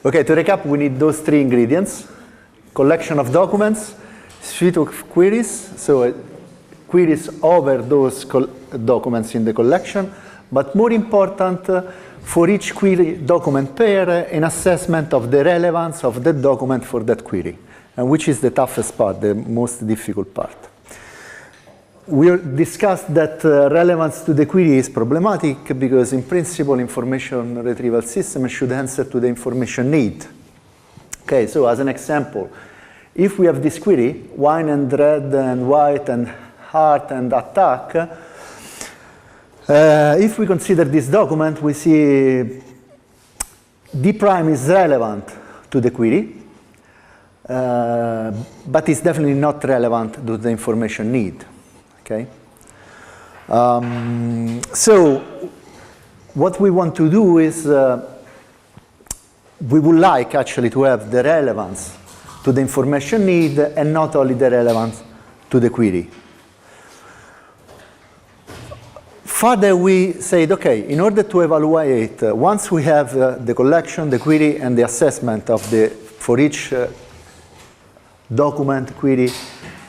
Okay, to recap, we need those three ingredients: collection of documents, suite of queries, so queries over those documents in the collection, but more important, for each query document pair, an assessment of the relevance of that document for that query, and which is the toughest part, the most difficult part. We discussed that relevance to the query is problematic because, in principle, information retrieval system should answer to the information need. Okay, so as an example, if we have this query, wine and red and white and heart and attack, if we consider this document, we see D prime is relevant to the query, but it's definitely not relevant to the information need. Okay. So what we want to do is we would like actually to have the relevance to the information need and not only the relevance to the query. Further, we said, okay, in order to evaluate, once we have the collection, the query, and the assessment of for each document, query,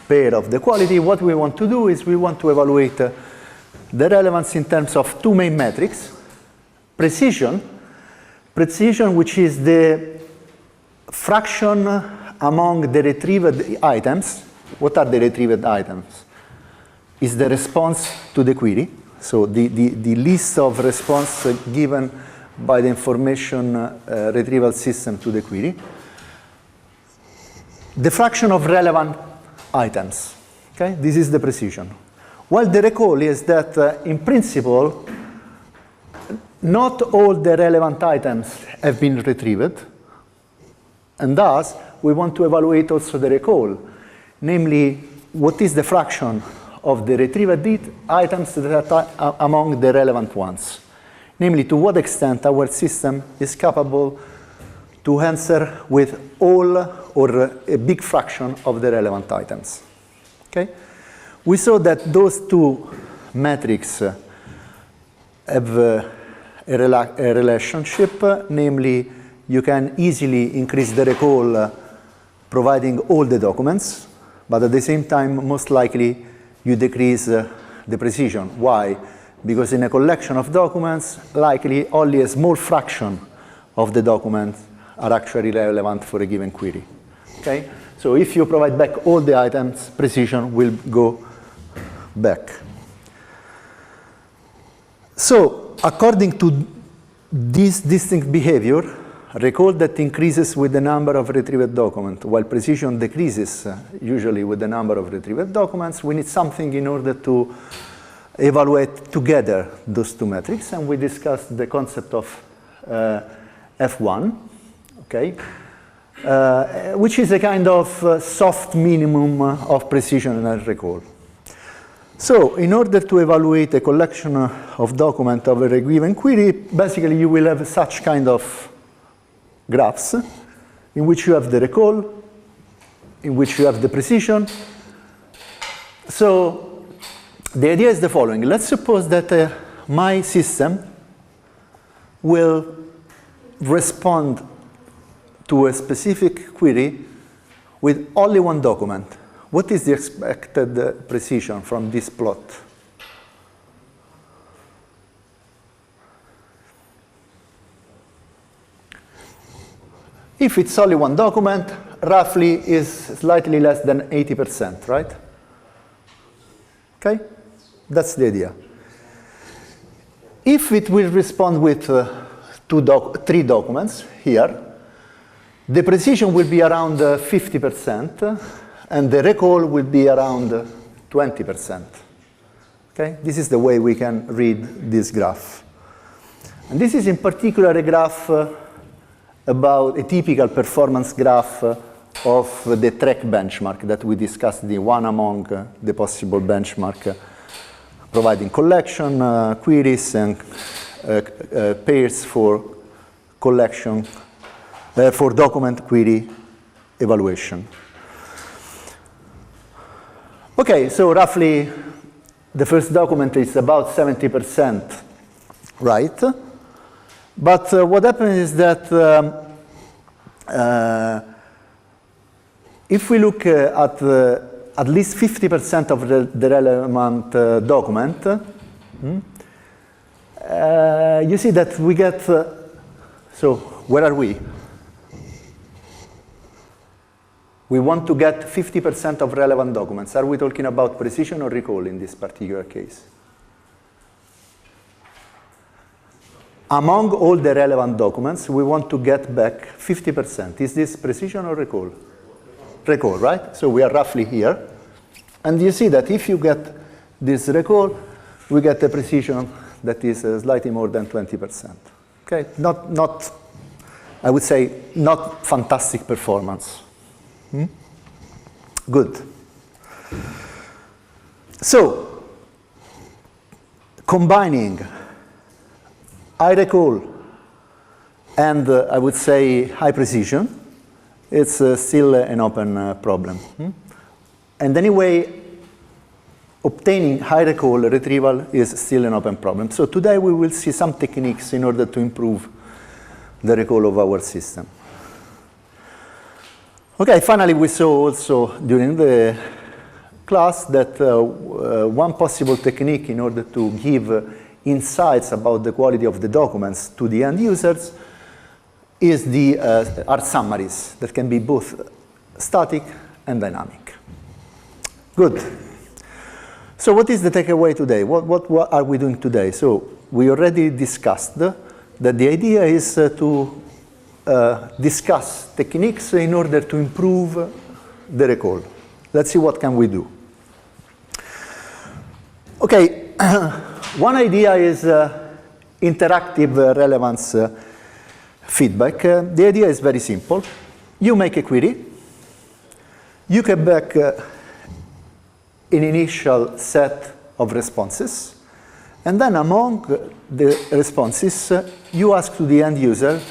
pair of the quality, what we want to do is we want to evaluate the relevance in terms of two main metrics: precision, which is the fraction among the retrieved items. What are the retrieved items? Is the response to the query, so the list of response given by the information retrieval system to the query. The fraction of relevant items. Okay, this is the precision. While the recall is that, in principle, not all the relevant items have been retrieved, and thus we want to evaluate also the recall, namely, what is the fraction of the retrieved items that are among the relevant ones, namely, to what extent our system is capable to answer with all or a big fraction of the relevant items. Okay? We saw that those two metrics have a relationship, namely, you can easily increase the recall providing all the documents, but at the same time, most likely, you decrease the precision. Why? Because in a collection of documents, likely only a small fraction of the documents are actually relevant for a given query. Okay? So if you provide back all the items, precision will go back. So according to this distinct behavior, recall that increases with the number of retrieved documents, while precision decreases usually with the number of retrieved documents, we need something in order to evaluate together those two metrics, and we discussed the concept of F1. Okay, which is a kind of soft minimum of precision and recall. So in order to evaluate a collection of documents over a given query, basically you will have such kind of graphs in which you have the recall, in which you have the precision. So the idea is the following. Let's suppose that my system will respond to a specific query with only one document. What is the expected precision from this plot? If it's only one document, roughly is slightly less than 80%, right? Okay? That's the idea. If it will respond with three documents here, the precision will be around 50%, and the recall will be around 20%. Okay? This is the way we can read this graph. And this is in particular a graph about a typical performance graph of the track benchmark that we discussed, the one among the possible benchmark providing collection, queries, and pairs for collection, for document query evaluation. Okay, so roughly the first document is about 70% right. But what happens is that if we look at least 50% of the relevant document, you see that we get, so where are we? We want to get 50% of relevant documents. Are we talking about precision or recall in this particular case? Among all the relevant documents, we want to get back 50%. Is this precision or recall? Recall, right? So we are roughly here. And you see that if you get this recall, we get a precision that is slightly more than 20%. Okay, not, I would say, not fantastic performance. Good. So, combining high recall and I would say high precision, it's still an open problem. And anyway, obtaining high recall retrieval is still an open problem. So today we will see some techniques in order to improve the recall of our system. Okay, finally we saw also during the class that one possible technique in order to give insights about the quality of the documents to the end users is are summaries that can be both static and dynamic. Good. So what is the takeaway today? What are we doing today? So we already discussed that the idea is to discuss techniques in order to improve the recall. Let's see what can we do. Okay, one idea is interactive relevance feedback. The idea is very simple. You make a query, you get back an initial set of responses, and then among the responses, you ask to the end user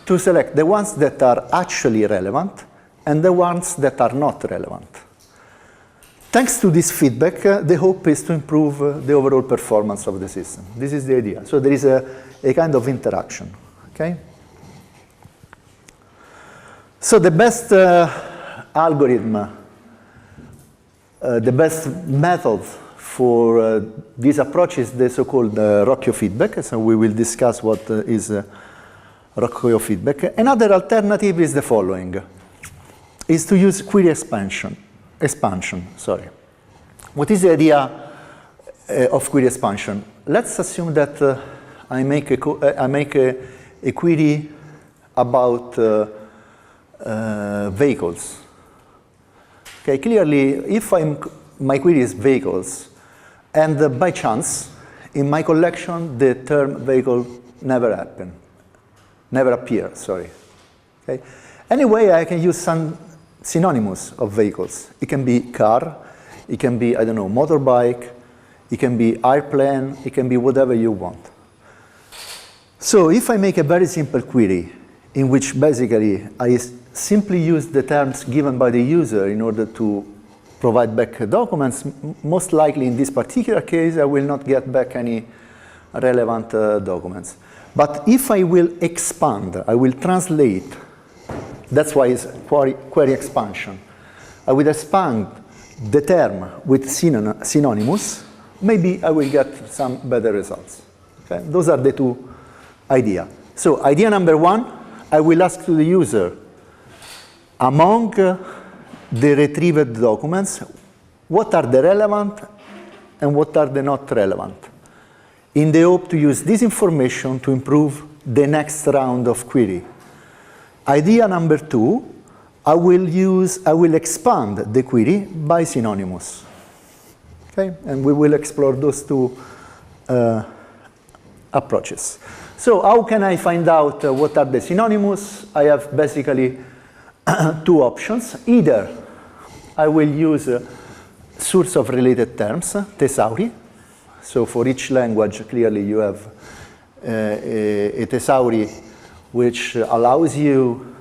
to select the ones that are actually relevant and the ones that are not relevant. Thanks to this feedback, the hope is to improve the overall performance of the system. This is the idea. So there is a kind of interaction. Okay? So the best algorithm, the best method for this approach is the so-called Rocchio feedback. So we will discuss what is Rocchio feedback. Another alternative is the following, is to use query expansion. What is the idea of query expansion? Let's assume that I make a query about vehicles. Okay, clearly, if my query is vehicles, and by chance, in my collection, the term vehicle never appears, sorry. Okay? Anyway, I can use some synonymous of vehicles. It can be car, it can be, I don't know, motorbike, it can be airplane, it can be whatever you want. So if I make a very simple query in which basically I simply use the terms given by the user in order to provide back documents, most likely in this particular case I will not get back any relevant documents. But if I will expand, I will translate, that's why it's query expansion. I will expand the term with synonymous, maybe I will get some better results. Okay? Those are the two ideas. So idea number one, I will ask to the user, among the retrieved documents, what are the relevant and what are the not relevant, in the hope to use this information to improve the next round of query. Idea number two, I will expand the query by synonymous. Okay? And we will explore those two approaches. So how can I find out what are the synonymous? I have basically two options. Either I will use source of related terms, Thesauri. So for each language, clearly you have a Thesauri which allows you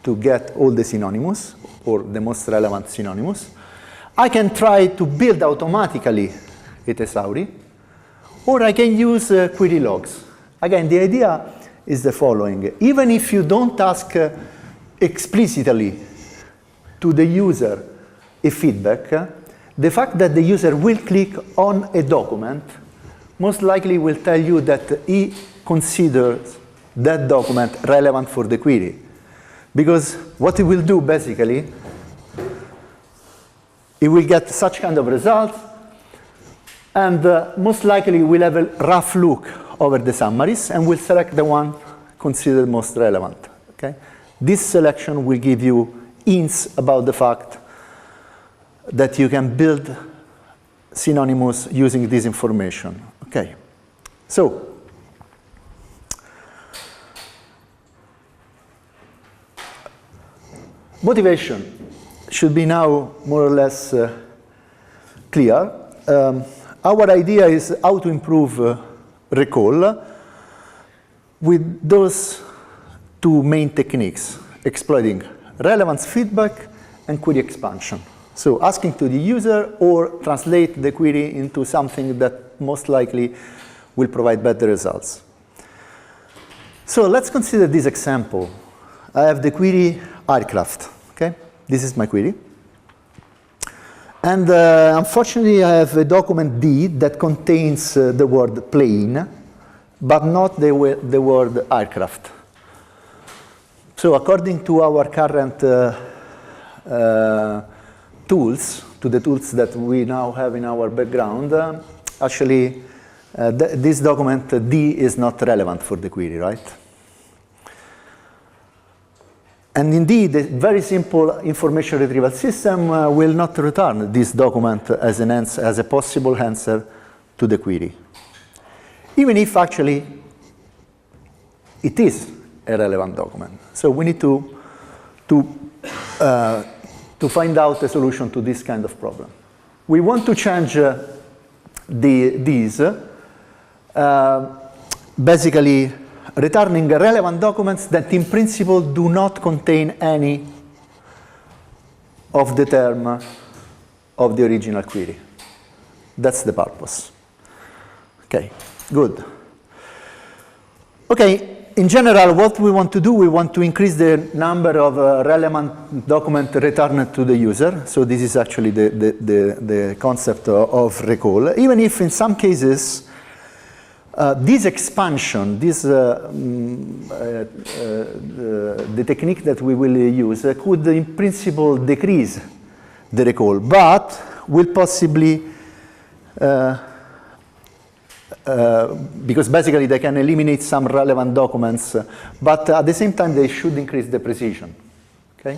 to get all the synonymous or the most relevant synonymous. I can try to build automatically a Thesauri, or I can use query logs. Again, the idea is the following. Even if you don't ask a explicitly to the user a feedback, the fact that the user will click on a document most likely will tell you that he considers that document relevant for the query. Because what it will do basically, it will get such kind of results, and most likely will have a rough look over the summaries and will select the one considered most relevant. Okay? This selection will give you hints about the fact that you can build synonymous using this information. Okay, so motivation should be now more or less clear. Our idea is how to improve recall with those two main techniques, exploiting relevance feedback and query expansion. So asking to the user or translate the query into something that most likely will provide better results. So let's consider this example. I have the query aircraft. Okay, this is my query. And unfortunately, I have a document D that contains the word plane, but not the word aircraft. So according to our current tools, to the tools that we now have in our background, actually, this document D is not relevant for the query, right? And indeed, a very simple information retrieval system will not return this document as an answer, as a possible answer to the query, even if actually it is a relevant document. So we need to find out a solution to this kind of problem. We want to change these, basically returning relevant documents that in principle do not contain any of the term of the original query. That's the purpose. Okay, good. Okay. In general, what we want to do, we want to increase the number of relevant documents returned to the user. So this is actually the concept of recall. Even if in some cases, this expansion, the technique that we will use could in principle decrease the recall, but will possibly because basically they can eliminate some relevant documents, but at the same time they should increase the precision. Okay?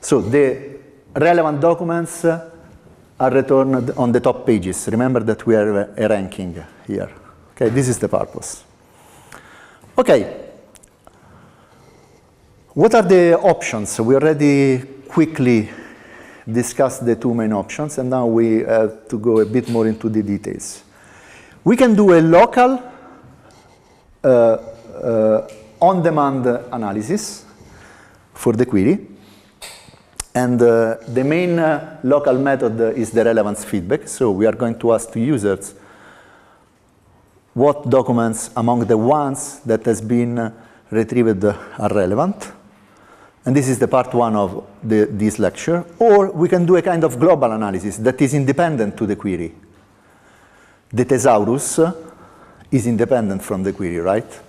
So the relevant documents are returned on the top pages. Remember that we are a ranking here. Okay, this is the purpose. Okay. What are the options? We already quickly discussed the two main options, and now we have to go a bit more into the details. We can do a local on-demand analysis for the query. And the main local method is the relevance feedback. So we are going to ask to users what documents among the ones that has been retrieved are relevant. And this is the part one of this lecture. Or we can do a kind of global analysis that is independent to the query. The Thesaurus is independent from the query, right?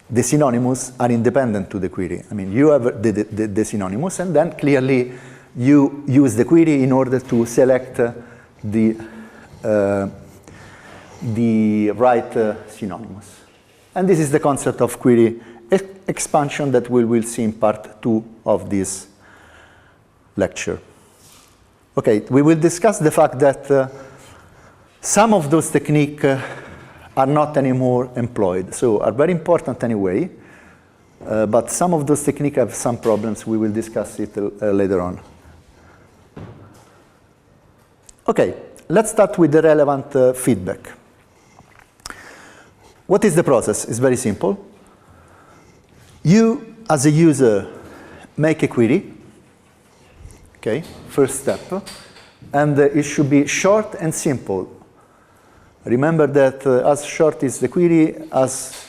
The synonymous are independent to the query. I mean, you have the synonymous, and then clearly you use the query in order to select the right synonymous. And this is the concept of query expansion that we will see in part 2 of this lecture. Okay, we will discuss the fact that some of those techniques are not anymore employed, so are very important anyway, but some of those techniques have some problems. We will discuss it later on. Okay, let's start with the relevant feedback. What is the process? It's very simple. You, as a user, make a query, okay, first step, and it should be short and simple. Remember that as short is the query, as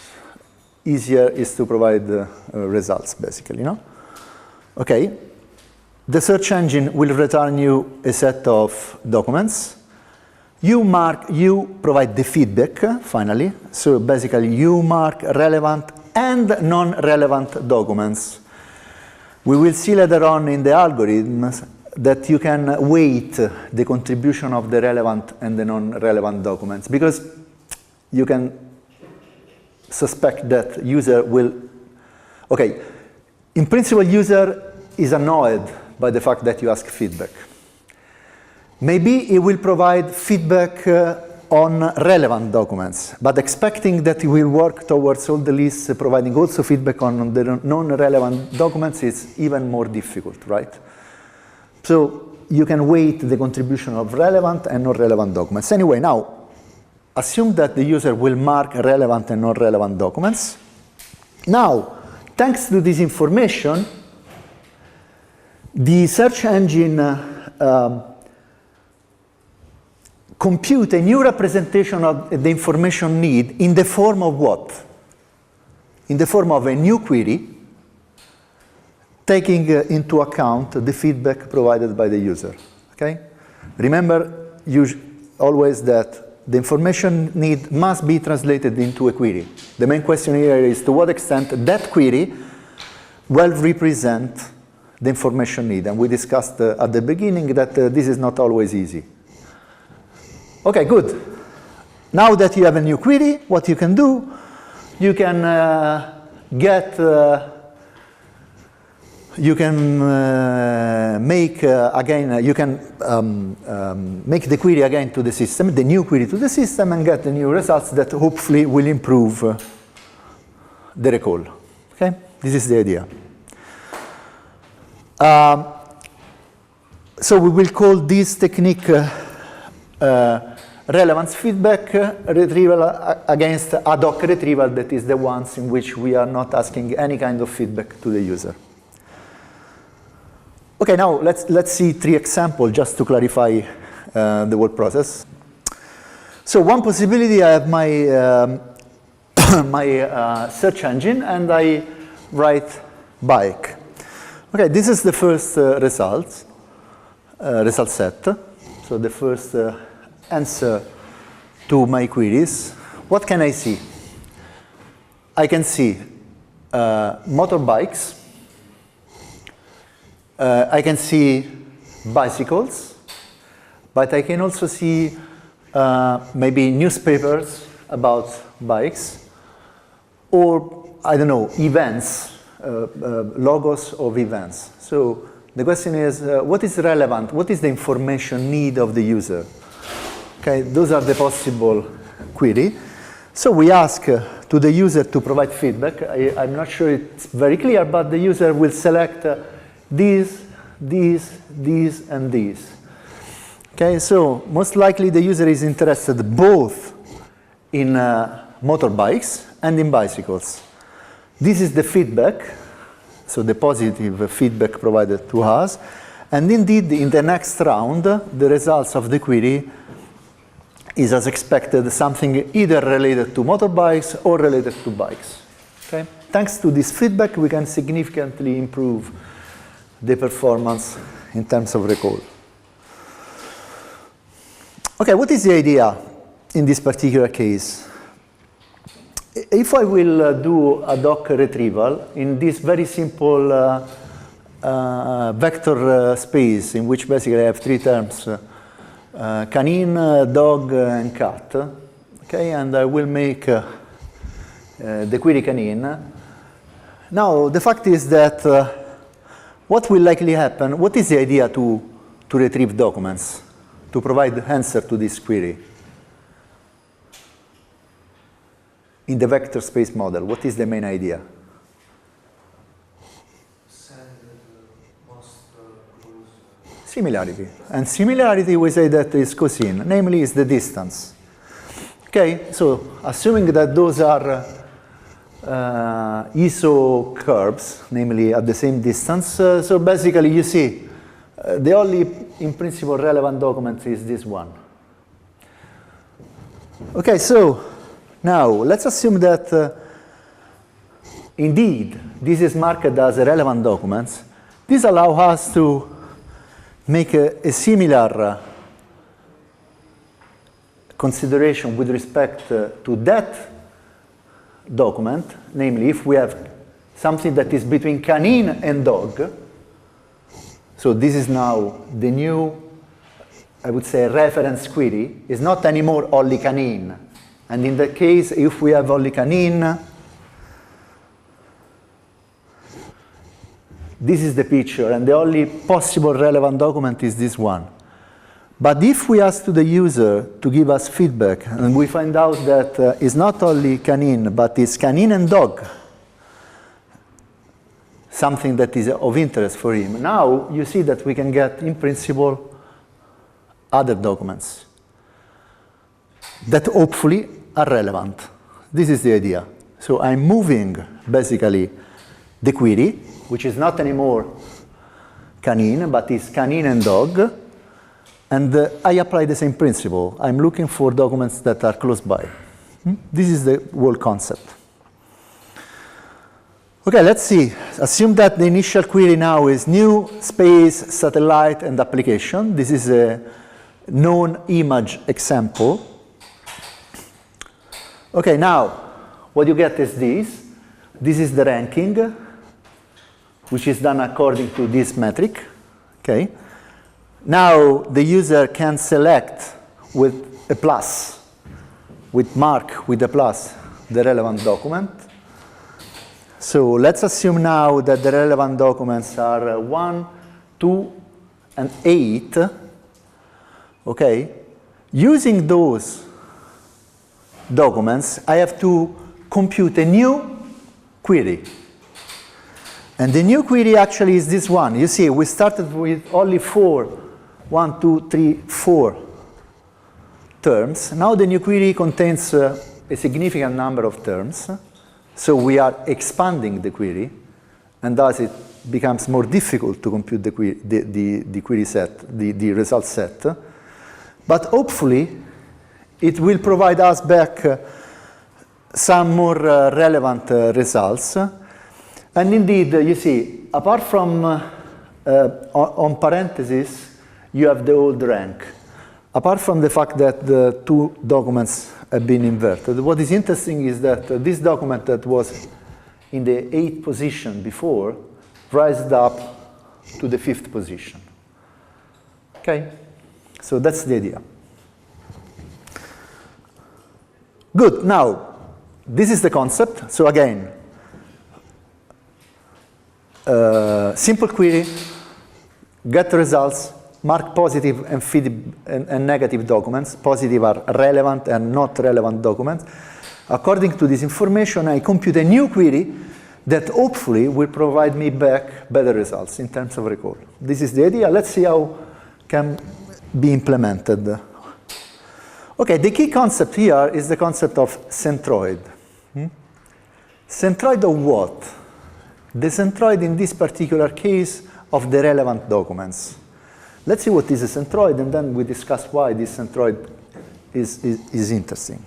easier is to provide results, basically, no? Okay. The search engine will return you a set of documents. You provide the feedback, finally. So basically, you mark relevant and non-relevant documents. We will see later on in the algorithms that you can weight the contribution of the relevant and the non-relevant documents, because you can suspect that user will, okay, in principle, user is annoyed by the fact that you ask feedback. Maybe it will provide feedback on relevant documents, but expecting that it will work towards all the lists, providing also feedback on the non-relevant documents is even more difficult, right? So you can weight the contribution of relevant and non-relevant documents. Anyway, now, assume that the user will mark relevant and non-relevant documents. Now, thanks to this information, the search engine compute a new representation of the information need in the form of what? In the form of a new query, taking into account the feedback provided by the user, okay? Remember always that the information need must be translated into a query. The main question here is to what extent that query will represent the information need. And we discussed at the beginning that this is not always easy. Okay, good. Now that you have a new query, what you can do, you can make the query again to the system, the new query to the system, and get the new results that hopefully will improve the recall. Okay, this is the idea. So we will call this technique relevance feedback retrieval against ad hoc retrieval, that is the ones in which we are not asking any kind of feedback to the user. Okay, now let's see 3 examples just to clarify the whole process. So one possibility, I have my my search engine and I write bike. Okay, this is the first result set. So the first answer to my queries. What can I see? I can see motorbikes. I can see bicycles, but I can also see maybe newspapers about bikes, or I don't know, events, logos of events. So the question is, what is relevant? What is the information need of the user? Okay, those are the possible query. So we ask to the user to provide feedback. I'm not sure it's very clear, but the user will select these, and these. Okay, so most likely the user is interested both in motorbikes and in bicycles. This is the feedback, so the positive feedback provided to us. And indeed, in the next round, the results of the query is, as expected, something either related to motorbikes or related to bikes. Okay? Thanks to this feedback, we can significantly improve the performance in terms of recall. Okay, what is the idea in this particular case? If I will do ad hoc retrieval in this very simple vector space, in which basically I have 3 terms, canine, dog, and cat, okay, and I will make the query canine. Now, the fact is that what will likely happen, what is the idea to retrieve documents, to provide the answer to this query? In the vector space model, what is the main idea? Send the most close. Similarity. And similarity, we say that is cosine, namely is the distance. Okay, so assuming that those are iso curves, namely at the same distance, so basically you see, the only, in principle, relevant document is this one. Okay, so now let's assume that indeed this is marked as a relevant document, this allows us to make a similar consideration with respect to that document, namely if we have something that is between canine and dog. So this is now the new, I would say, reference query. It's not anymore only canine. And in that case, if we have only canine, this is the picture, and the only possible relevant document is this one. But if we ask to the user to give us feedback, and we find out that it's not only canine, but it's canine and dog, something that is of interest for him. Now you see that we can get, in principle, other documents that hopefully are relevant. This is the idea. So I'm moving, basically, the query, which is not anymore canine, but is canine and dog, and I apply the same principle. I'm looking for documents that are close by. This is the whole concept. Okay, let's see. Assume that the initial query now is new, space, satellite, and application. This is a known image example. Okay, now what you get is this. This is the ranking, which is done according to this metric. Okay. Now the user can select with a plus, with mark with a plus, the relevant document. So let's assume now that the relevant documents are 1, 2, and 8. Okay? Using those documents, I have to compute a new query. And the new query actually is this one. You see, we started with only 4, 1, 2, 3, 4 terms. Now the new query contains a significant number of terms. So we are expanding the query, and thus it becomes more difficult to compute the query set, the result set. But hopefully, it will provide us back some more relevant results. And indeed, you see, apart from on parentheses, you have the old rank. Apart from the fact that the two documents have been inverted, what is interesting is that this document that was in the 8th position before rised up to the 5th position. Okay? So that's the idea. Good. Now, this is the concept. So again, simple query, get results, mark positive and negative documents. Positive are relevant and not relevant documents. According to this information, I compute a new query that hopefully will provide me back better results in terms of recall. This is the idea. Let's see how it can be implemented. Okay, the key concept here is the concept of centroid. Centroid of what? The centroid in this particular case of the relevant documents. Let's see what is a centroid, and then we discuss why this centroid is interesting.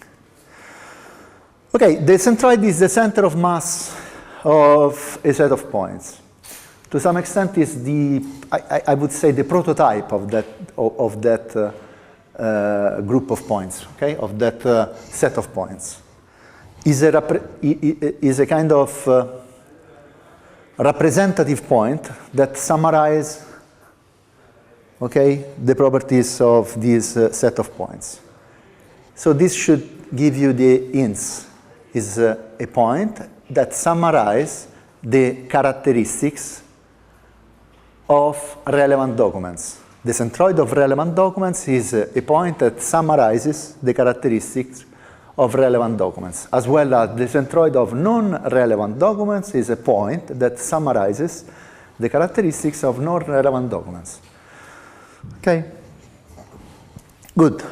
Okay, the centroid is the center of mass of a set of points. To some extent, is the I would say the prototype of that group of points. Okay, of that set of points. Is a kind of representative point that summarizes, okay, the properties of this set of points. So this should give you the hints. Is a point that summarizes the characteristics of relevant documents. The centroid of relevant documents is a point that summarizes the characteristics of relevant documents, as well as the centroid of non-relevant documents is a point that summarizes the characteristics of non-relevant documents. Okay? Good.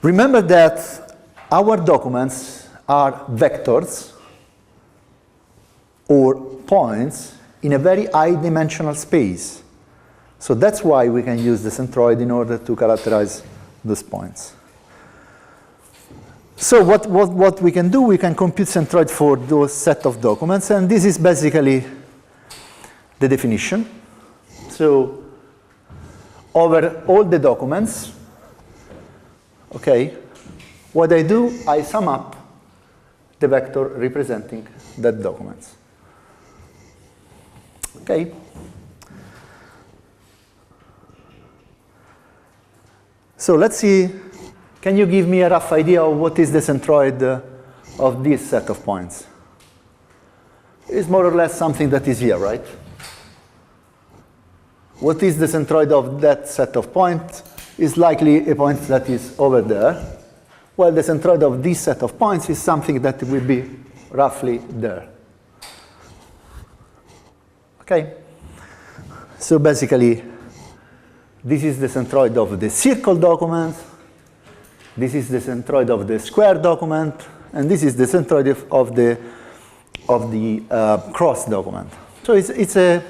Remember that our documents are vectors or points in a very high-dimensional space. So that's why we can use the centroid in order to characterize those points. So what we can do, we can compute centroid for those set of documents, and this is basically the definition. So over all the documents, okay, what I do, I sum up the vector representing that documents. Okay. So let's see, can you give me a rough idea of what is the centroid of this set of points? It's more or less something that is here, right? What is the centroid of that set of points? Is likely a point that is over there, while the centroid of this set of points is something that will be roughly there. Okay? So basically, this is the centroid of the circle document, this is the centroid of the square document, and this is the centroid of the cross document. So it's a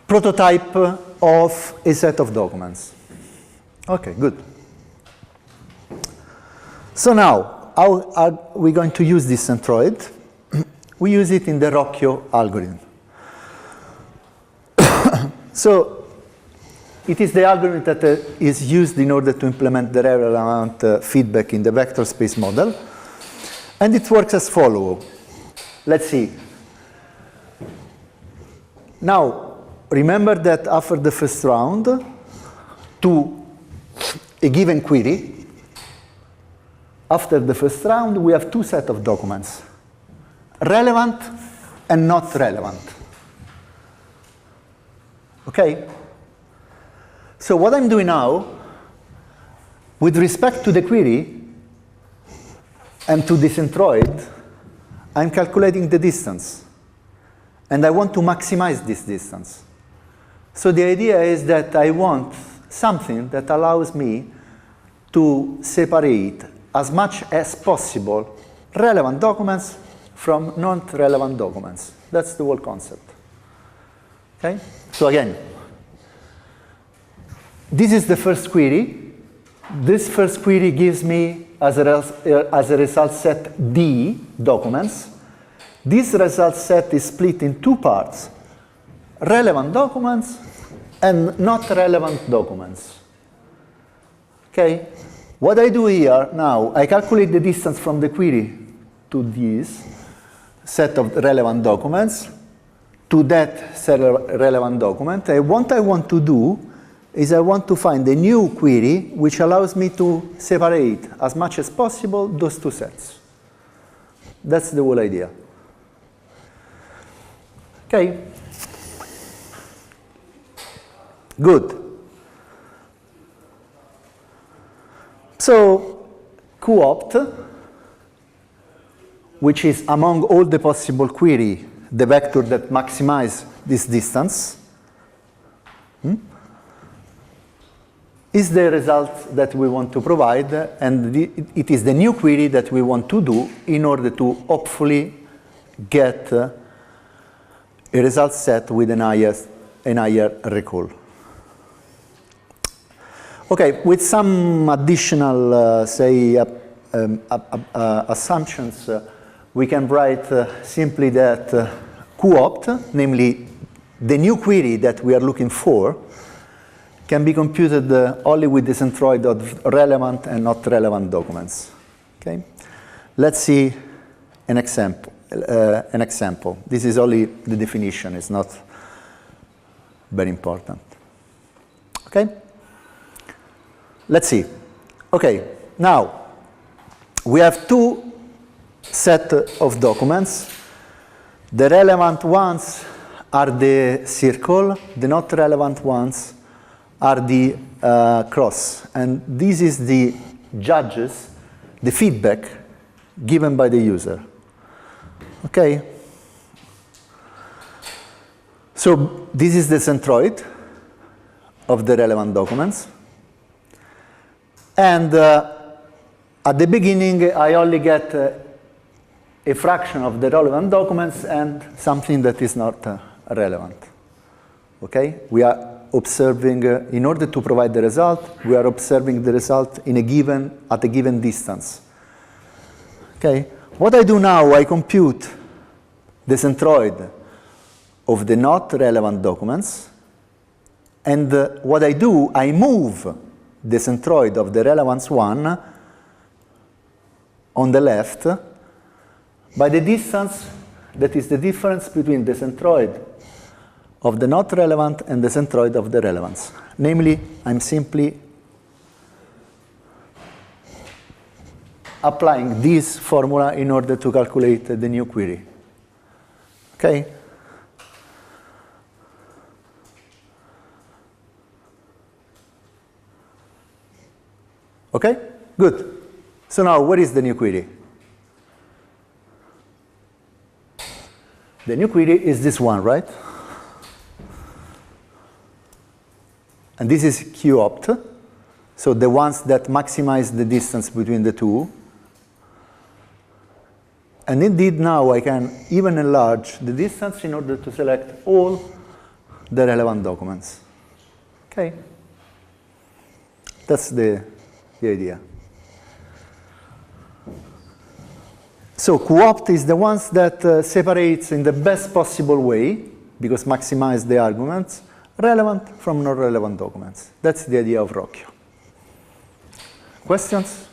prototype of a set of documents. Okay, good. So now, how are we going to use this centroid? We use it in the Rocchio algorithm. So it is the algorithm that is used in order to implement the relevant feedback in the vector space model. And it works as follows. Let's see. Now, remember that after the first round, to a given query, after the first round, we have two sets of documents, relevant and not relevant. Okay? So what I'm doing now, with respect to the query and to the centroid, I'm calculating the distance. And I want to maximize this distance. So the idea is that I want something that allows me to separate as much as possible relevant documents from non-relevant documents. That's the whole concept. Okay? So again, this is the first query. This first query gives me, as a result set, D documents. This result set is split in two parts, relevant documents and not relevant documents. Okay? What I do here now, I calculate the distance from the query to this set of relevant documents, to that set of relevant document. And what I want to do is I want to find a new query which allows me to separate as much as possible those two sets. That's the whole idea. Okay? Good. So, co-opt, which is among all the possible query, the vector that maximizes this distance, is the result that we want to provide, and it is the new query that we want to do in order to hopefully get a result set with an higher recall. Okay, with some additional, say, assumptions, we can write simply that co-opt, namely the new query that we are looking for, can be computed only with the centroid of relevant and not relevant documents. Okay? Let's see an example. This is only the definition. It's not very important. Okay? Let's see. Okay, now we have two sets of documents. The relevant ones are the circle. The not relevant ones are the cross. And this is the judges, the feedback given by the user. Okay? So this is the centroid of the relevant documents. And at the beginning, I only get a fraction of the relevant documents and something that is not relevant. Okay? We are observing, in order to provide the result, we are observing the result at a given distance. Okay? What I do now, I compute the centroid of the not relevant documents, and what I do, I move the centroid of the relevance one on the left by the distance that is the difference between the centroid of the not relevant and the centroid of the relevance. Namely, I'm simply applying this formula in order to calculate the new query. Okay? Okay? Good. So now, what is the new query? The new query is this one, right? And this is Q-opt. So the ones that maximize the distance between the two. And indeed, now I can even enlarge the distance in order to select all the relevant documents. Okay? That's the idea. So Q-opt is the ones that separates in the best possible way, because maximize the arguments, relevant from non-relevant documents. That's the idea of Rocchio. Questions?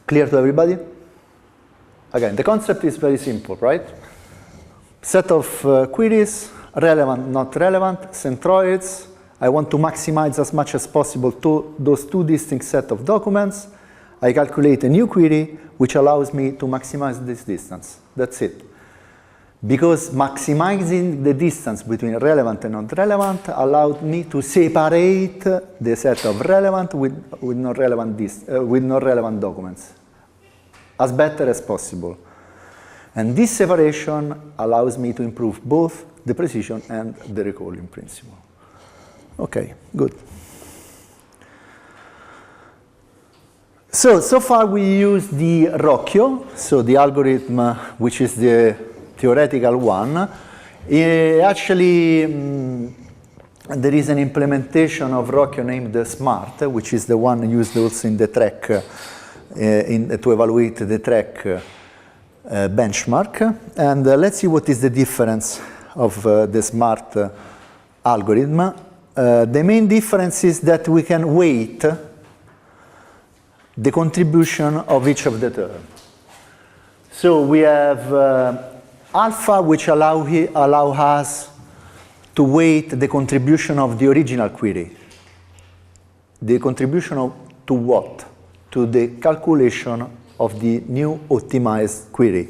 Clear to everybody? Again, the concept is very simple, right? Set of queries, relevant, not relevant, centroids. I want to maximize as much as possible those two distinct sets of documents. I calculate a new query which allows me to maximize this distance. That's it. Because maximizing the distance between relevant and not relevant allowed me to separate the set of relevant with non-relevant documents as better as possible. And this separation allows me to improve both the precision and the recalling principle. Okay, good. So far we use the Rocchio, so the algorithm which is the theoretical one. Actually, there is an implementation of Rocchio named the SMART, which is the one used also in the track, to evaluate the track benchmark. And let's see what is the difference of the SMART algorithm. The main difference is that we can weight the contribution of each of the terms. So we have alpha, which allow us to weight the contribution of the original query. The contribution to what? To the calculation of the new optimized query.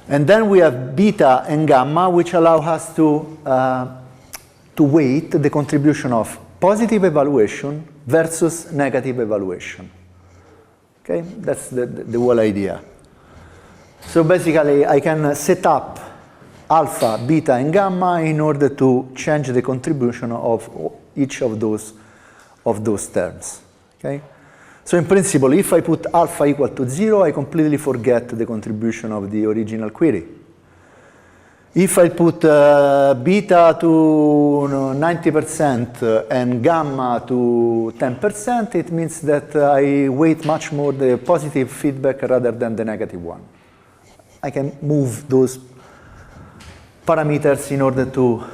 And then we have beta and gamma, which allow us to weight the contribution of positive evaluation versus negative evaluation. Okay, that's the whole idea. So basically, I can set up alpha, beta, and gamma in order to change the contribution of each of those terms. Okay? So in principle, if I put alpha equal to 0, I completely forget the contribution of the original query. If I put beta to 90% and gamma to 10%, it means that I weight much more the positive feedback rather than the negative one. I can move those parameters in order to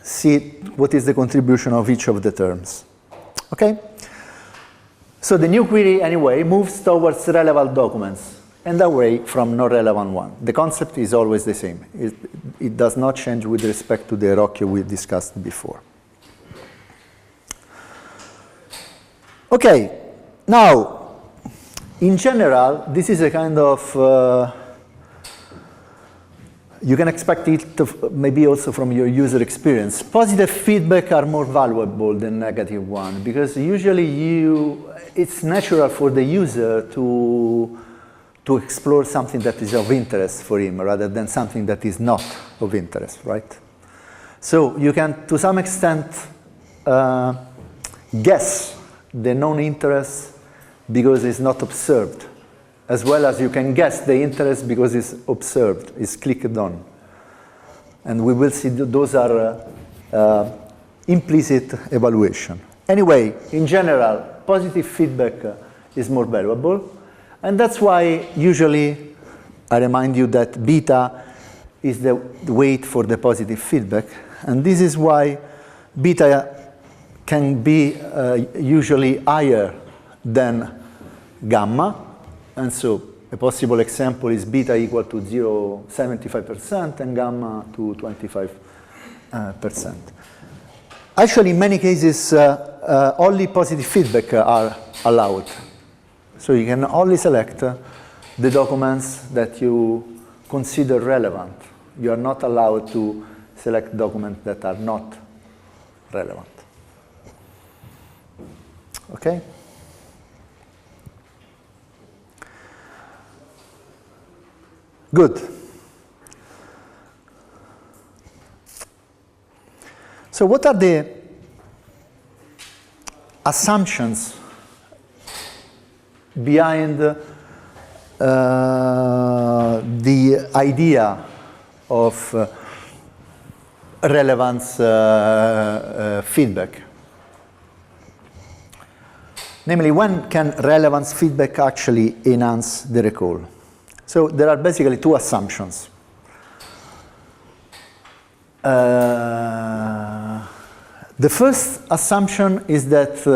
see what is the contribution of each of the terms. Okay? So the new query, anyway, moves towards relevant documents and away from non-relevant one. The concept is always the same. It does not change with respect to the Rocchio we discussed before. Okay, now, in general, this is a kind of, you can expect it maybe also from your user experience. Positive feedback are more valuable than negative one, because usually it's natural for the user to explore something that is of interest for him rather than something that is not of interest, right? So you can, to some extent, guess the non-interest because it's not observed, as well as you can guess the interest because it's observed, it's clicked on. And we will see those are implicit evaluation. Anyway, in general, positive feedback is more valuable, and that's why usually I remind you that beta is the weight for the positive feedback, and this is why beta can be usually higher than gamma, and so a possible example is beta equal to 0.75% and gamma to 25%. Actually, in many cases, only positive feedback are allowed. So you can only select the documents that you consider relevant. You are not allowed to select documents that are not relevant. Okay? Good. So what are the assumptions behind the idea of relevance feedback? Namely, when can relevance feedback actually enhance the recall? So there are basically two assumptions. The first assumption is that,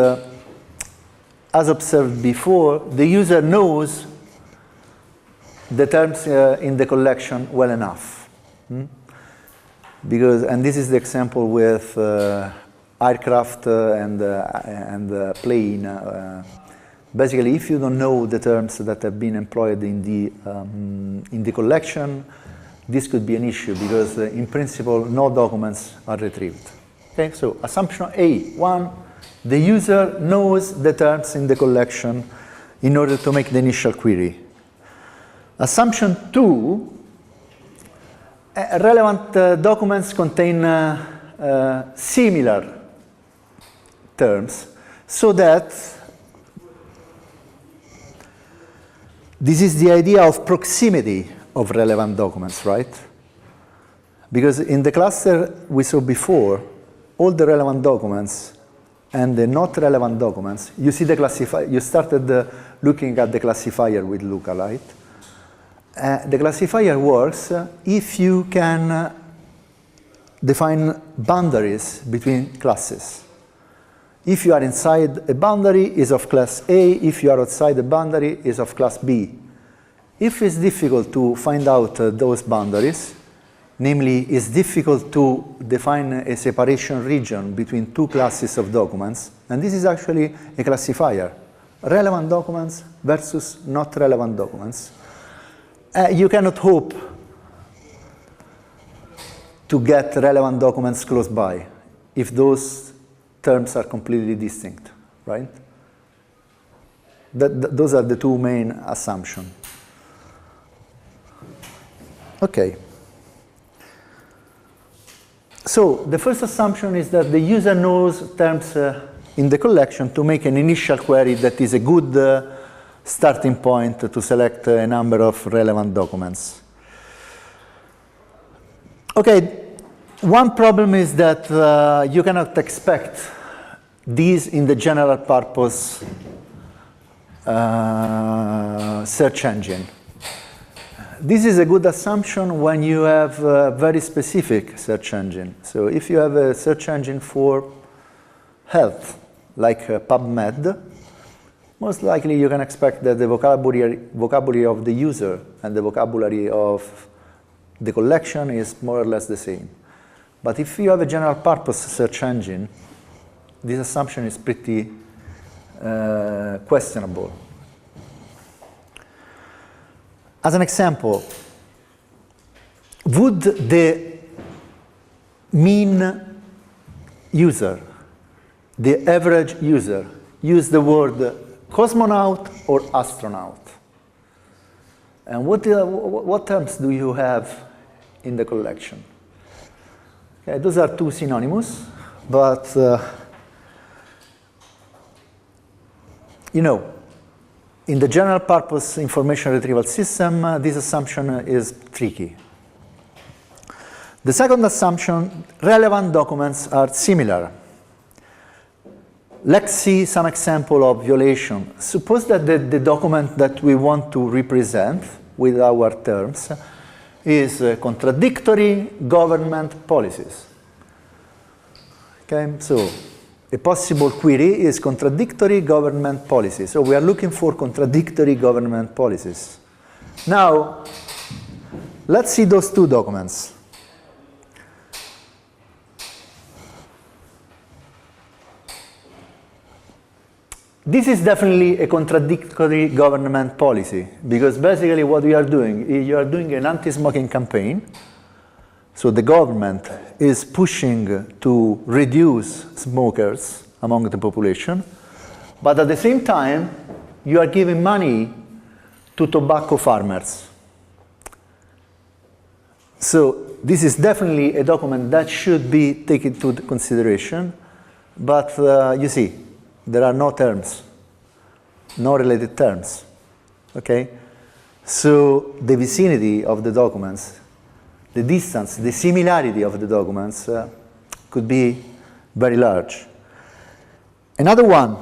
as observed before, the user knows the terms in the collection well enough. Because, and this is the example with aircraft and plane. Basically, if you don't know the terms that have been employed in the collection, this could be an issue because, in principle, no documents are retrieved. Okay, so assumption A1, the user knows the terms in the collection in order to make the initial query. Assumption 2, relevant documents contain similar terms, so that this is the idea of proximity of relevant documents, right? Because in the cluster we saw before, all the relevant documents and the not relevant documents, you see the classifier, you started looking at the classifier with Luca, right? The classifier works if you can define boundaries between classes. If you are inside a boundary, is of class A. If you are outside the boundary, is of class B. If it's difficult to find out those boundaries, namely, it's difficult to define a separation region between two classes of documents, and this is actually a classifier, relevant documents versus not relevant documents. You cannot hope to get relevant documents close by if those terms are completely distinct, right? Those are the two main assumptions. Okay. So the first assumption is that the user knows terms in the collection to make an initial query that is a good starting point to select a number of relevant documents. Okay. One problem is that you cannot expect these in the general purpose search engine. This is a good assumption when you have a very specific search engine. So if you have a search engine for health, like PubMed, most likely you can expect that the vocabulary of the user and the vocabulary of the collection is more or less the same. But if you have a general purpose search engine, this assumption is pretty questionable. As an example, would the mean user, the average user, use the word cosmonaut or astronaut? And what terms do you have in the collection? Okay, those are two synonymous, but you know, in the general purpose information retrieval system, this assumption is tricky. The second assumption, relevant documents are similar. let's see some example of violation. Suppose that the document that we want to represent with our terms is contradictory government policies. Okay, so a possible query is contradictory government policies. So we are looking for contradictory government policies. Now, let's see those two documents. This is definitely a contradictory government policy, because basically what we are doing is you are doing an anti-smoking campaign. So the government is pushing to reduce smokers among the population, but at the same time, you are giving money to tobacco farmers. So this is definitely a document that should be taken into consideration, but you see, there are no terms, no related terms, okay? So the vicinity of the documents, the distance, the similarity of the documents could be very large. Another one,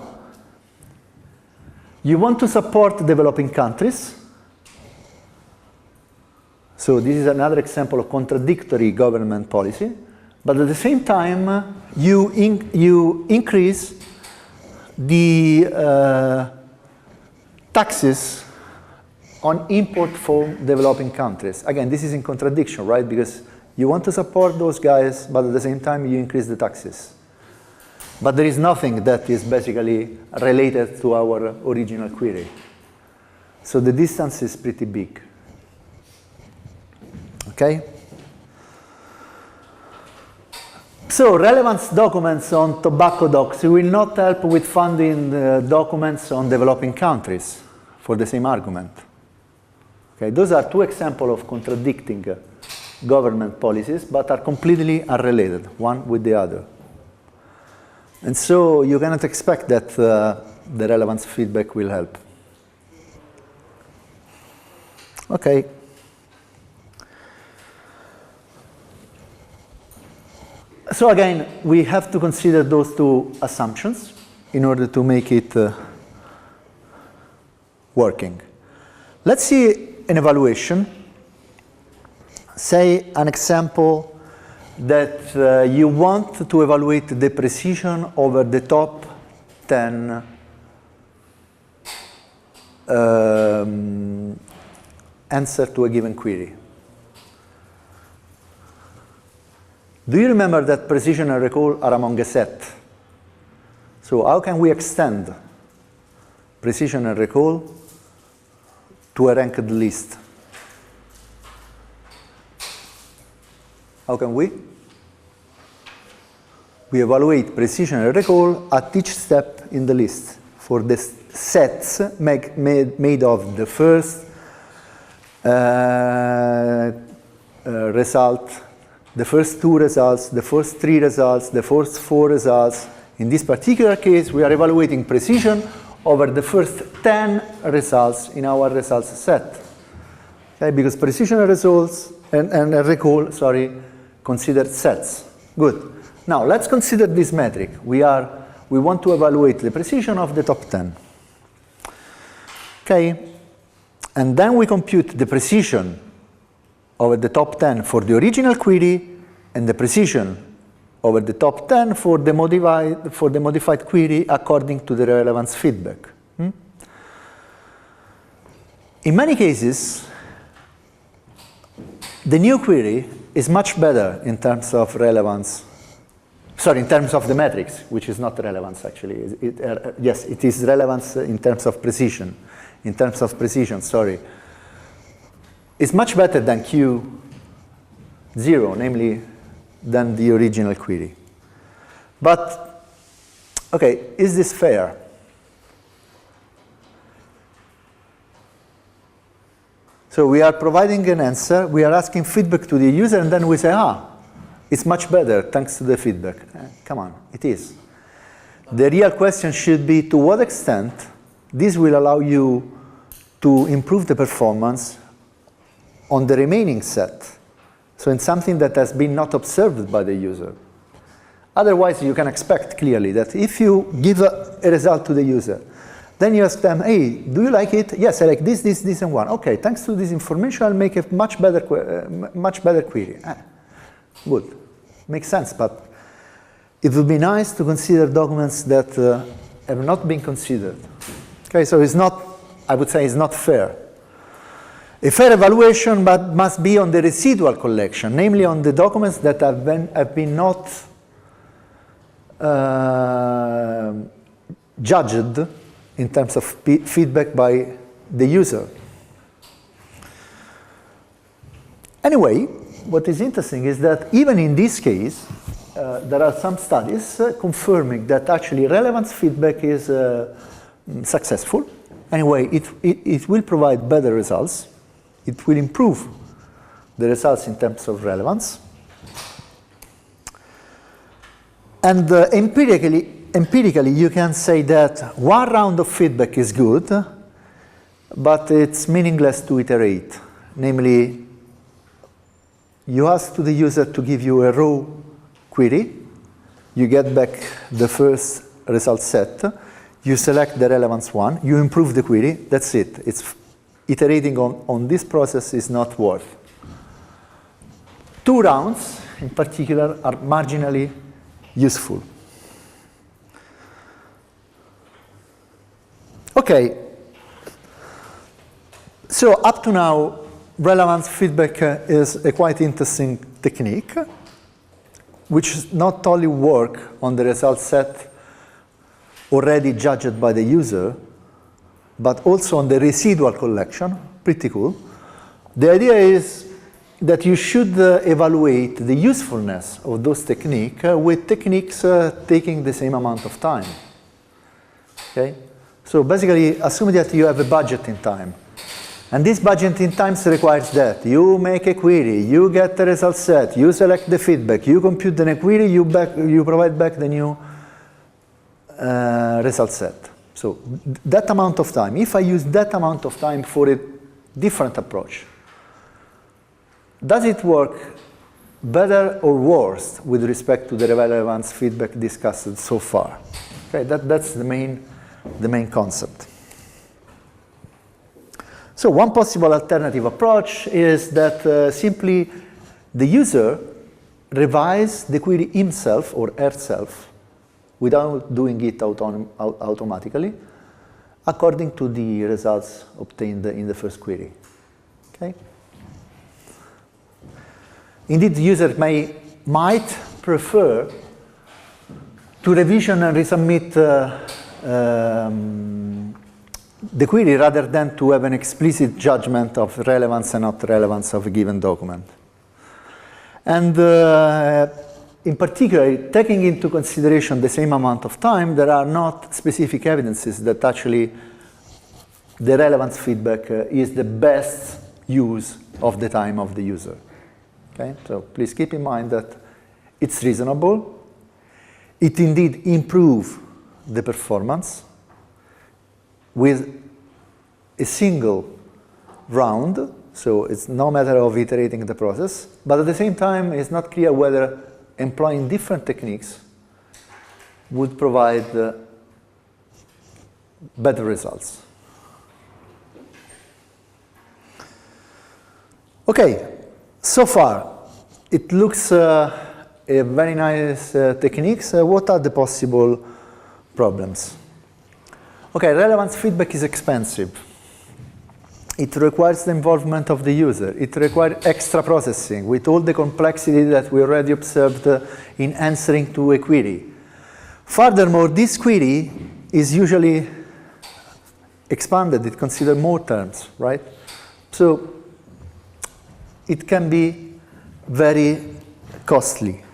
you want to support developing countries. So this is another example of contradictory government policy, but at the same time, you increase the taxes on import from developing countries. Again, this is in contradiction, right? Because you want to support those guys, but at the same time you increase the taxes. But there is nothing that is basically related to our original query. So the distance is pretty big. Okay? So relevance documents on tobacco docs will not help with finding documents on developing countries for the same argument. Okay, those are two examples of contradicting government policies, but are completely unrelated, one with the other. And so you cannot expect that the relevance feedback will help. Okay. So again, we have to consider those two assumptions in order to make it working. Let's see an evaluation. Say an example that you want to evaluate the precision over the top 10 answer to a given query. Do you remember that precision and recall are among a set? So how can we extend precision and recall to a ranked list? How can we? We evaluate precision and recall at each step in the list for the sets made of the first result, the first two results, the first three results, the first four results. In this particular case, we are evaluating precision over the first 10 results in our results set. Okay, because precision and results and recall, considered sets. Good. Now let's consider this metric. We want to evaluate the precision of the top 10. Okay, and then we compute the precision over the top 10 for the original query and the precision over the top 10 for the modified query according to the relevance feedback. In many cases, the new query is much better in terms of relevance. Sorry, in terms of the metrics, which is not relevance actually. Yes, it is relevance in terms of precision. In terms of precision, sorry. It's much better than Q0, namely than the original query. But, okay, is this fair? So we are providing an answer, we are asking feedback to the user, and then we say, it's much better thanks to the feedback. Come on, it is. The real question should be to what extent this will allow you to improve the performance on the remaining set. So in something that has been not observed by the user. Otherwise, you can expect clearly that if you give a result to the user, then you ask them, hey, do you like it? Yes, I like this, this, this, and one. Okay, thanks to this information, I'll make a much better query. Good, makes sense, but it would be nice to consider documents that have not been considered. Okay, so it's not, I would say it's not fair. A fair evaluation must be on the residual collection, namely on the documents that have been not judged in terms of feedback by the user. Anyway, what is interesting is that even in this case, there are some studies confirming that actually relevance feedback is successful. Anyway, it will provide better results. It will improve the results in terms of relevance. And empirically, you can say that one round of feedback is good, but it's meaningless to iterate. Namely, you ask to the user to give you a raw query, you get back the first result set, you select the relevance one, you improve the query, that's it. It's iterating on this process is not worth. 2 rounds, in particular, are marginally useful. Okay, so up to now, relevance feedback is a quite interesting technique, which not only work on the result set already judged by the user, but also on the residual collection, pretty cool. The idea is that you should evaluate the usefulness of those techniques with techniques taking the same amount of time. Okay? So basically, assume that you have a budget in time. And this budget in time requires that you make a query, you get the result set, you select the feedback, you compute the query, you provide back the new result set. So that amount of time, if I use that amount of time for a different approach, does it work better or worse with respect to the relevance feedback discussed so far? Okay, that's the main concept. So one possible alternative approach is that simply the user revise the query himself or herself without doing it automatically according to the results obtained in the first query. Okay? Indeed, the user might prefer to revision and resubmit the query rather than to have an explicit judgment of relevance and not relevance of a given document. And in particular, taking into consideration the same amount of time, there are not specific evidences that actually the relevance feedback is the best use of the time of the user. Okay? So please keep in mind that it's reasonable. It indeed improves the performance with a single round, so it's no matter of iterating the process, but at the same time, it's not clear whether employing different techniques would provide better results. Okay, so far, it looks a very nice techniques. What are the possible problems? Okay, relevance feedback is expensive. It requires the involvement of the user. It requires extra processing with all the complexity that we already observed in answering to a query. Furthermore, this query is usually expanded. It considers more terms, right? So it can be very costly.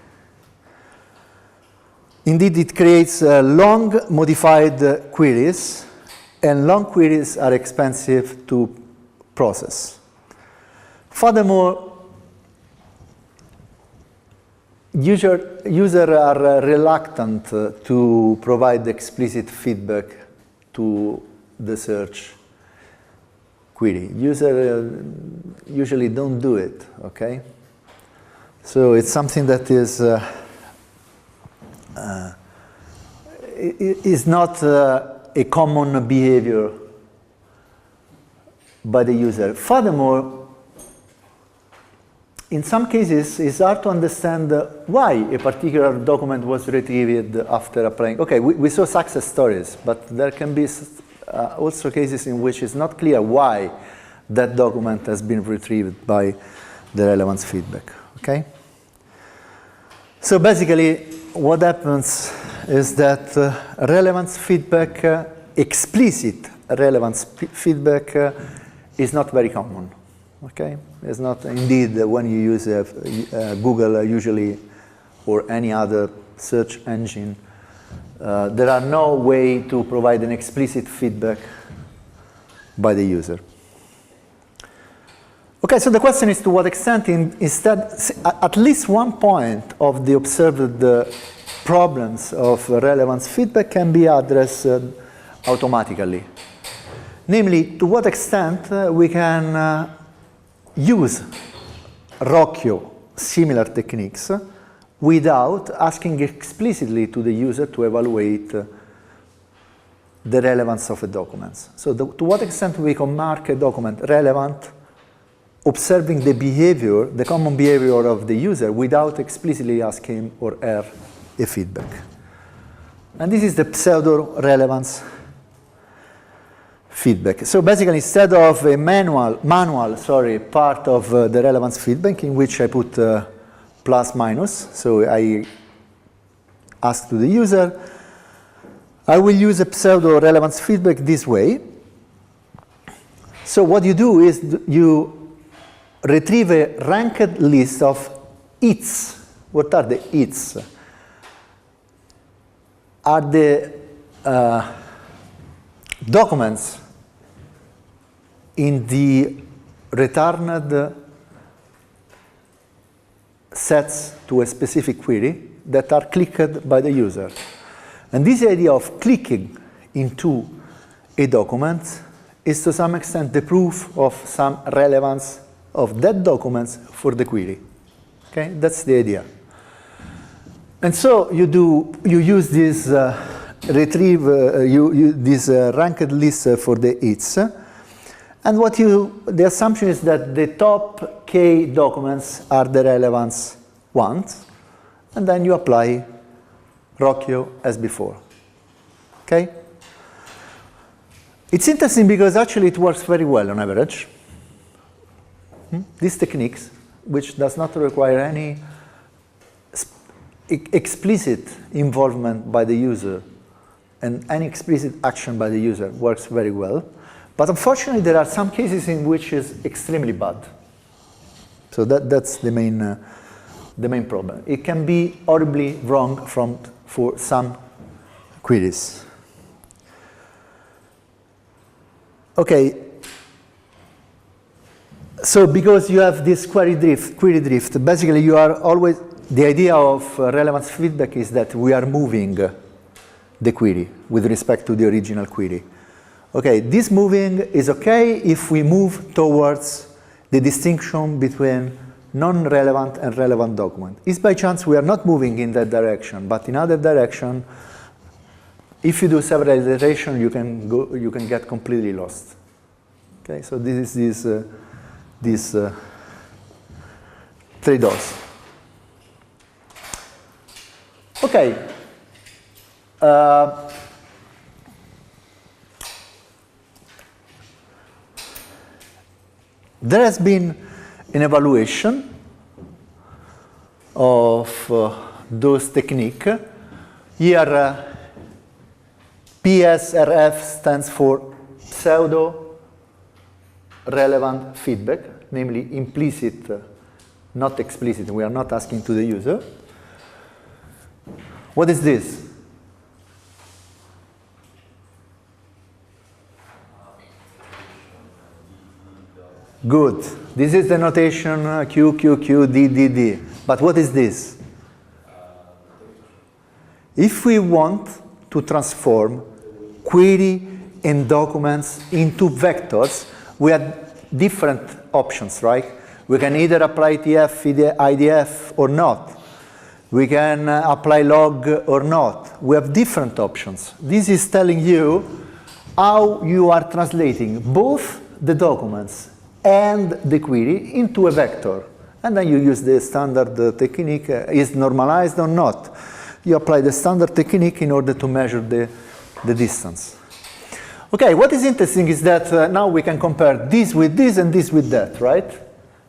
Indeed, it creates long modified queries, and long queries are expensive to process. Furthermore, users are reluctant to provide explicit feedback to the search query. Users usually don't do it, okay? So it's something that is is not a common behavior by the user. Furthermore, in some cases, it's hard to understand why a particular document was retrieved after applying. Okay, we saw success stories, but there can be also cases in which it's not clear why that document has been retrieved by the relevance feedback. Okay? So basically, what happens is that relevance feedback, explicit relevance feedback, is not very common. Okay, it's not indeed when you use Google usually or any other search engine. There are no way to provide an explicit feedback by the user. Okay, so the question is to what extent instead, at least one point of the observed problems of relevance feedback can be addressed automatically. Namely, to what extent we can use Rocchio similar techniques without asking explicitly to the user to evaluate the relevance of a document. So to what extent we can mark a document relevant, observing the behavior, the common behavior of the user without explicitly asking him or her a feedback. And this is the pseudo-relevance feedback. So basically, instead of a manual part of the relevance feedback in which I put plus minus, so I ask to the user, I will use a pseudo-relevance feedback this way. So what you do is you retrieve a ranked list of its. What are the its? Are the documents in the returned sets to a specific query that are clicked by the user. And this idea of clicking into a document is to some extent the proof of some relevance of that document for the query. Okay, that's the idea. And so you use this this ranked list for the its, and the assumption is that the top k documents are the relevance ones, and then you apply Rocchio as before. Okay? It's interesting because actually it works very well on average. These techniques, which does not require any explicit involvement by the user and any explicit action by the user, works very well. But unfortunately, there are some cases in which it's extremely bad. So that's the main problem. It can be horribly wrong for some queries. Okay. So because you have this query drift, basically you are always, the idea of relevance feedback is that we are moving the query with respect to the original query. Okay, this moving is okay if we move towards the distinction between non-relevant and relevant document. If by chance we are not moving in that direction, but in other direction, if you do several iterations, you can get completely lost. Okay, so this is this trade-offs. Okay. There has been an evaluation of those techniques. Here, PSRF stands for pseudo-relevant feedback, namely implicit, not explicit. We are not asking to the user. What is this? Good. This is the notation Q, Q, Q, D, D, D. But what is this? If we want to transform query and documents into vectors, we have different options, right? We can either apply TF, IDF, or not. We can apply log or not. We have different options. This is telling you how you are translating both the documents and the query into a vector. And then you use the standard technique, is normalized or not. You apply the standard technique in order to measure the distance. Okay, what is interesting is that now we can compare this with this and this with that, right?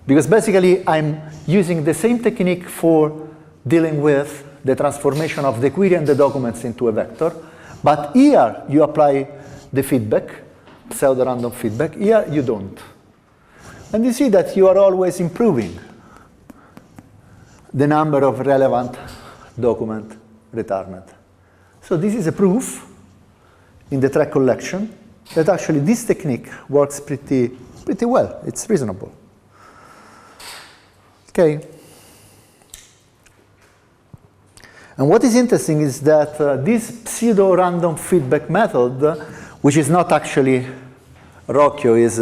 Because basically I'm using the same technique for dealing with the transformation of the query and the documents into a vector. But here you apply the feedback, pseudo-random feedback. Here you don't. And you see that you are always improving the number of relevant document returned. So this is a proof in the track collection that actually this technique works pretty well. It's reasonable. Okay. And what is interesting is that this pseudo-random feedback method, which is not actually Rocchio, is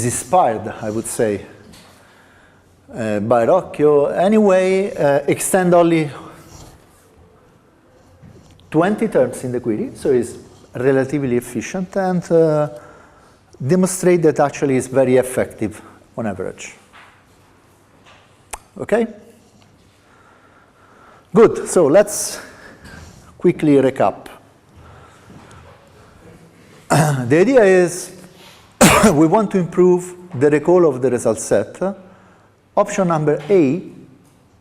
inspired, I would say, by Rocchio. Anyway, extend only 20 terms in the query, so it's relatively efficient, and demonstrate that actually it's very effective on average. Okay? Good, so let's quickly recap. The idea is we want to improve the recall of the result set. Option number A,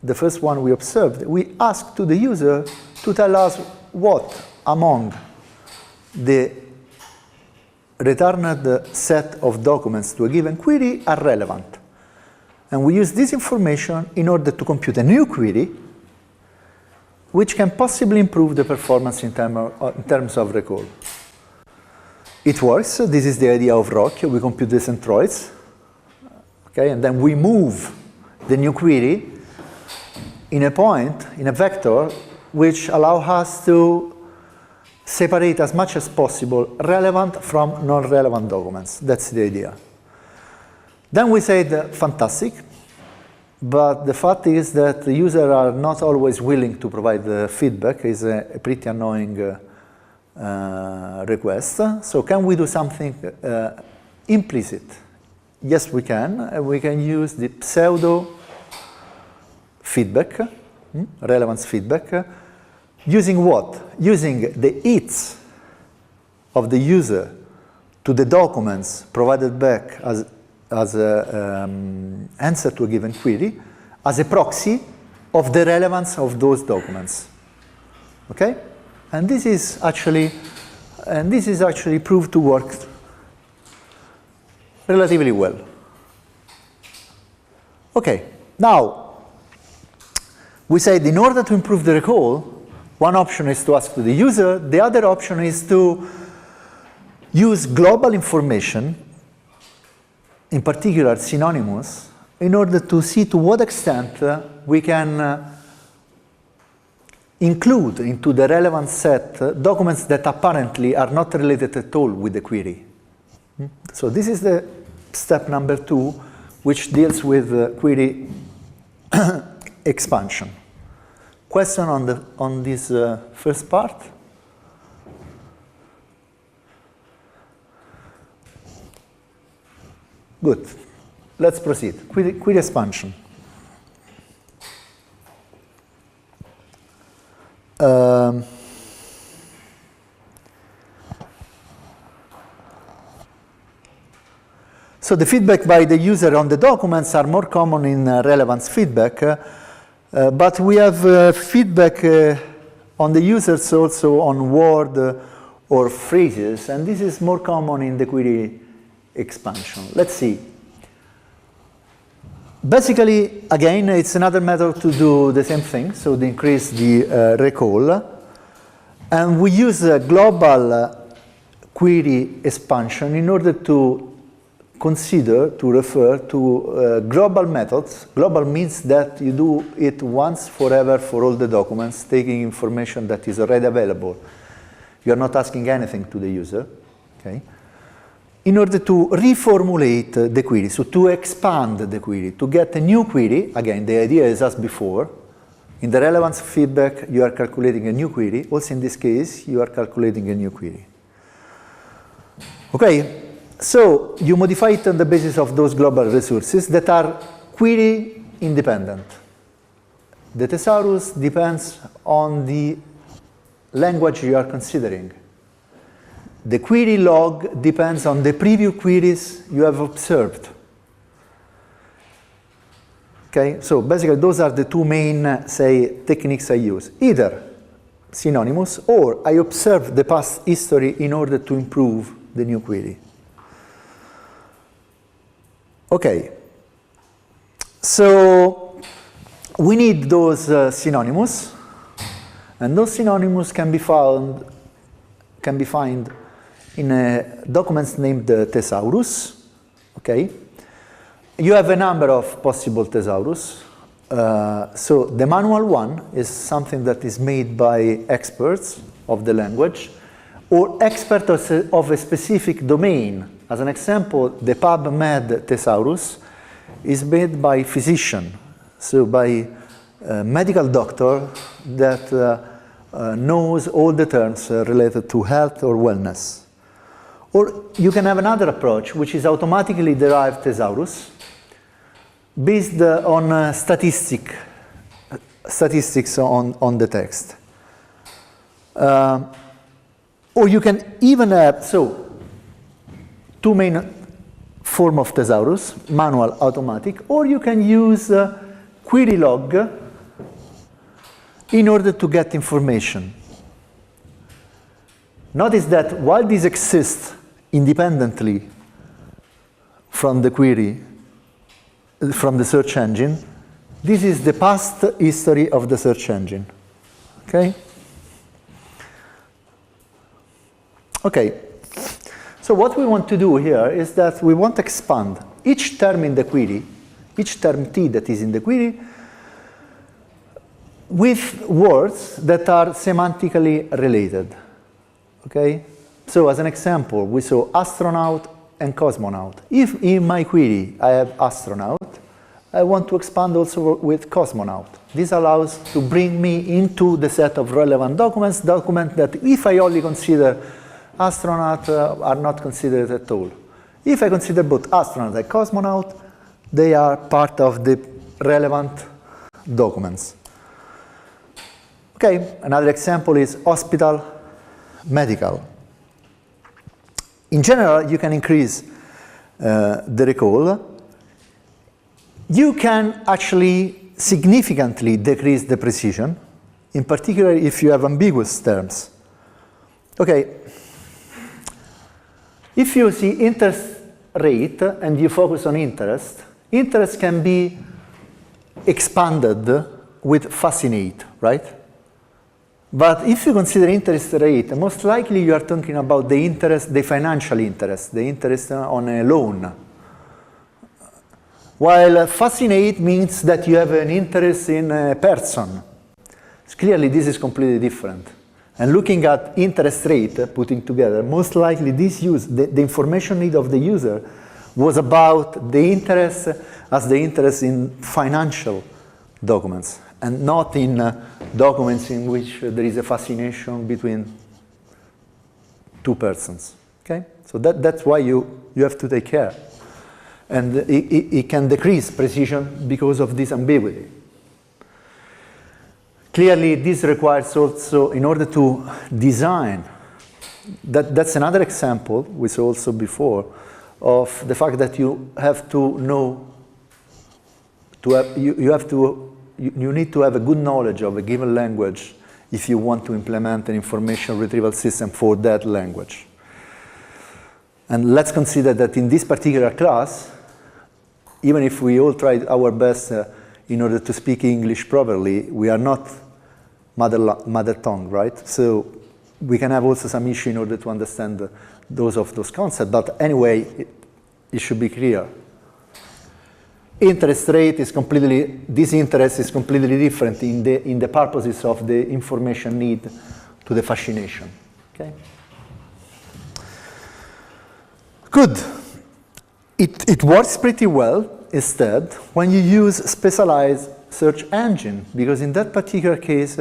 the first one we observed, we ask to the user to tell us what among the returned set of documents to a given query are relevant. And we use this information in order to compute a new query which can possibly improve the performance in terms of recall. It works. This is the idea of Rocchio. We compute the centroids. Okay, and then we move the new query in a point, in a vector, which allows us to separate as much as possible relevant from non-relevant documents. That's the idea. Then we said, fantastic, but the fact is that the users are not always willing to provide the feedback. It's a pretty annoying request. So can we do something implicit? Yes, we can. We can use the pseudo feedback, relevance feedback, using what? Using the hits of the user to the documents provided back as answer to a given query as a proxy of the relevance of those documents. Okay? And this is actually proved to work relatively well. Okay, now we said in order to improve the recall, one option is to ask to the user, the other option is to use global information, in particular synonymous, in order to see to what extent we can include into the relevant set documents that apparently are not related at all with the query. So this is the step number 2, which deals with query expansion. Question on this first part? Good. Let's proceed. Query expansion. So the feedback by the user on the documents are more common in relevance feedback, but we have feedback on the users also on word or phrases, and this is more common in the query expansion. Let's see. Basically, again, it's another method to do the same thing, so to increase the recall. And we use a global query expansion in order to consider, to refer to global methods. Global means that you do it once forever for all the documents, taking information that is already available. You are not asking anything to the user. Okay? in order to reformulate the query, so to expand the query, to get a new query. Again, the idea is as before. In the relevance feedback, you are calculating a new query. Also in this case, you are calculating a new query. Okay, so you modify it on the basis of those global resources that are query independent. The thesaurus depends on the language you are considering. The query log depends on the previous queries you have observed. Okay, so basically those are the two main, say, techniques I use. Either synonymous or I observe the past history in order to improve the new query. Okay, so we need those synonymous, and those synonymous can be found in documents named Thesaurus. Okay, you have a number of possible Thesaurus. So the manual one is something that is made by experts of the language or experts of a specific domain. As an example, the PubMed Thesaurus is made by physician, so by a medical doctor that knows all the terms related to health or wellness. Or you can have another approach, which is automatically derived thesaurus, based on statistics on the text. Or you can even have, so, two main forms of thesaurus, manual, automatic, or you can use query log in order to get information. Notice that while these exist independently from the query, from the search engine, this is the past history of the search engine. Okay? Okay. So what we want to do here is that we want to expand each term in the query, each term T that is in the query, with words that are semantically related. Okay? So as an example, we saw astronaut and cosmonaut. If in my query I have astronaut, I want to expand also with cosmonaut. This allows to bring me into the set of relevant documents that if I only consider astronaut are not considered at all. If I consider both astronaut and cosmonaut, they are part of the relevant documents. Okay, another example is hospital, medical. In general, you can increase the recall. You can actually significantly decrease the precision, in particular if you have ambiguous terms. Okay, if you see interest rate and you focus on interest, interest can be expanded with fascinate, right? But if you consider interest rate, most likely you are talking about the interest, the financial interest, the interest on a loan. While fascinate means that you have an interest in a person. Clearly this is completely different. And looking at interest rate, putting together, most likely this the information need of the user was about the interest as the interest in financial documents, and not in documents in which there is a fascination between two persons. Okay? So that's why you have to take care. And it can decrease precision because of this ambiguity. Clearly, this requires also, in order to design, that's another example, we saw also before, of the fact that you have to know, you need to have a good knowledge of a given language if you want to implement an information retrieval system for that language. And let's consider that in this particular class, even if we all tried our best in order to speak English properly, we are not mother tongue, right? So we can have also some issue in order to understand those concepts, but anyway, it should be clear. Interest rate is this interest is completely different in the purposes of the information need to the fascination. Okay? Good. It works pretty well instead when you use specialized search engine, because in that particular case,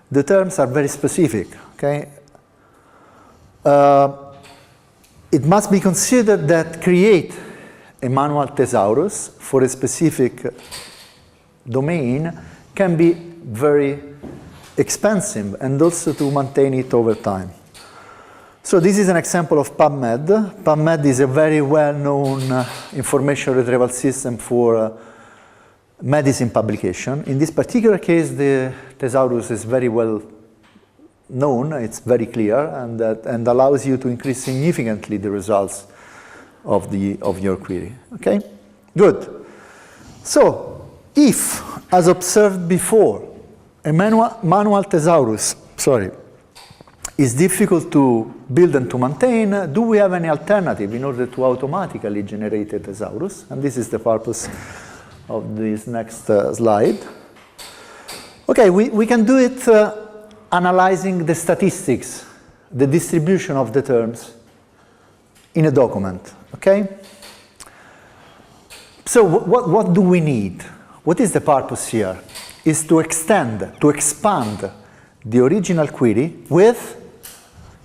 the terms are very specific, okay? It must be considered that create a manual thesaurus for a specific domain can be very expensive, and also to maintain it over time. So this is an example of PubMed. PubMed is a very well-known information retrieval system for medicine publication. In this particular case, the thesaurus is very well known, it's very clear, and allows you to increase significantly the results of your query. Okay? Good. So, if, as observed before, a manual thesaurus, is difficult to build and to maintain, do we have any alternative in order to automatically generate a thesaurus? And this is the purpose of this next slide. Okay, we can do it analyzing the statistics, the distribution of the terms in a document, okay? So what do we need? What is the purpose here? Is to expand the original query with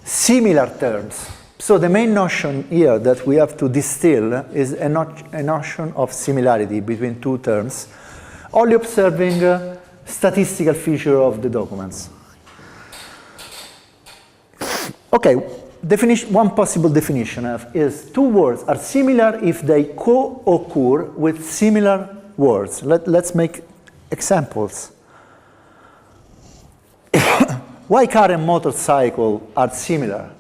similar terms. So the main notion here that we have to distill is a notion of similarity between two terms, only observing statistical feature of the documents. Okay, one possible definition is two words are similar if they co-occur with similar words. Let's make examples. Why car and motorcycle are similar?